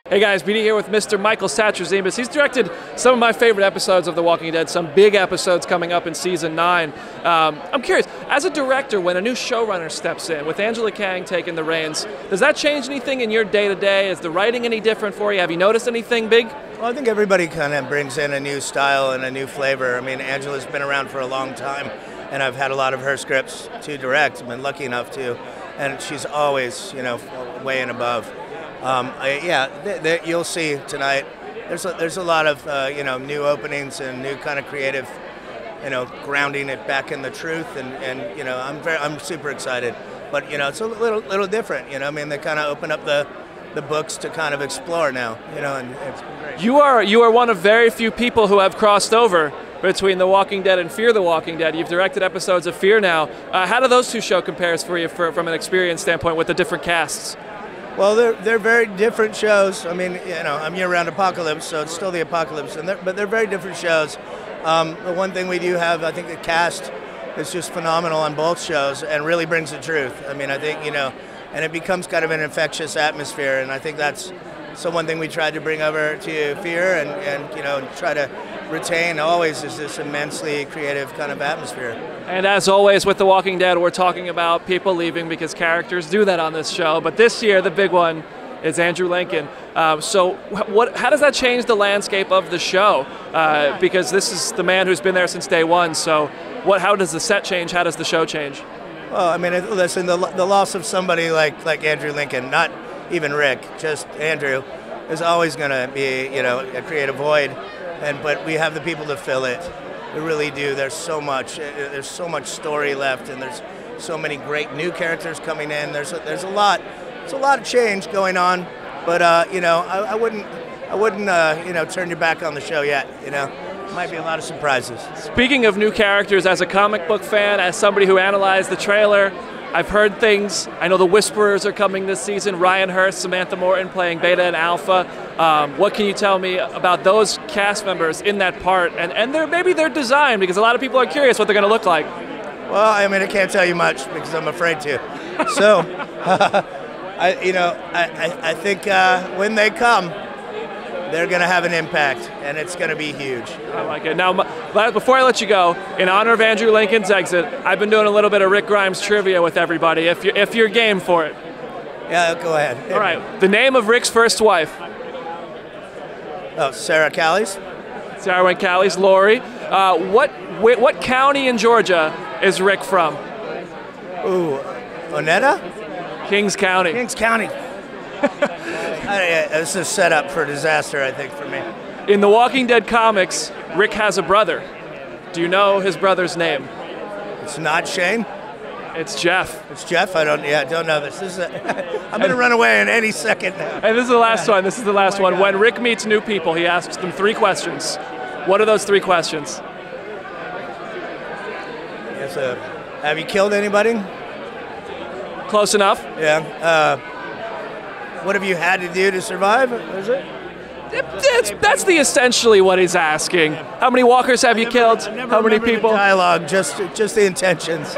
Hey guys, BD here with Mr. Michael Satrazemis. He's directed some of my favorite episodes of The Walking Dead, some big episodes coming up in Season 9. I'm curious, as a director, when a new showrunner steps in, with Angela Kang taking the reins, does that change anything in your day-to-day? Is the writing any different for you? Have you noticed anything big? Well, I think everybody kind of brings in a new style and a new flavor. I mean, Angela's been around for a long time, and I've had a lot of her scripts to direct. I've been lucky enough to, and she's always, way and above. You'll see tonight. There's a lot of new openings and new kind of creative, grounding it back in the truth, and I'm super excited. But it's a little different. I mean, they kind of open up the books to kind of explore now. And it's great. You are one of very few people who have crossed over between The Walking Dead and Fear the Walking Dead. You've directed episodes of Fear now. How do those two shows compare for you from an experience standpoint with the different casts? Well, they're very different shows. I mean, I'm year-round Apocalypse, so it's still the Apocalypse, but they're very different shows. The one thing we do have, I think the cast is just phenomenal on both shows and really brings the truth. I mean, I think, and it becomes kind of an infectious atmosphere, and I think that's one thing we tried to bring over to Fear and try to retain always is this immensely creative kind of atmosphere. And as always with The Walking Dead, we're talking about people leaving because characters do that on this show. But this year, the big one is Andrew Lincoln. So how does that change the landscape of the show? Because this is the man who's been there since day one. So how does the set change? How does the show change? Well, I mean, listen, the loss of somebody like Andrew Lincoln, not even Rick, just Andrew, is always going to be, a creative void. But we have the people to fill it. We really do. There's so much story left, and there's so many great new characters coming in. There's a lot of change going on. But I wouldn't turn your back on the show yet. Might be a lot of surprises. Speaking of new characters, as a comic book fan, as somebody who analyzed the trailer, I've heard things. I know the Whisperers are coming this season. Ryan Hurst, Samantha Morton playing Beta and Alpha. What can you tell me about those cast members in that part and maybe their design? Because a lot of people are curious what they're going to look like. Well, I mean, I can't tell you much because I'm afraid to. So, I think when they come, they're going to have an impact, and it's going to be huge. I like it. Now, before I let you go, in honor of Andrew Lincoln's exit, I've been doing a little bit of Rick Grimes trivia with everybody, if you're game for it. Yeah, go ahead. All right. The name of Rick's first wife? Oh, Sarah Callies. Sarah went Callies. Lori. What county in Georgia is Rick from? Ooh, Onetta? Kings County. Kings County. This is set up for disaster, I think, for me. In The Walking Dead comics, Rick has a brother. Do you know his brother's name? It's not Shane? It's Jeff. It's Jeff? I don't know this. I'm going to run away in any second now. And this is the last one. This is the last one. When Rick meets new people, he asks them 3 questions. What are those 3 questions? Yes, have you killed anybody? Close enough. Yeah. What have you had to do to survive? Is it? That's essentially what he's asking. How many walkers have you killed? How many people? Dialogue, just the intentions.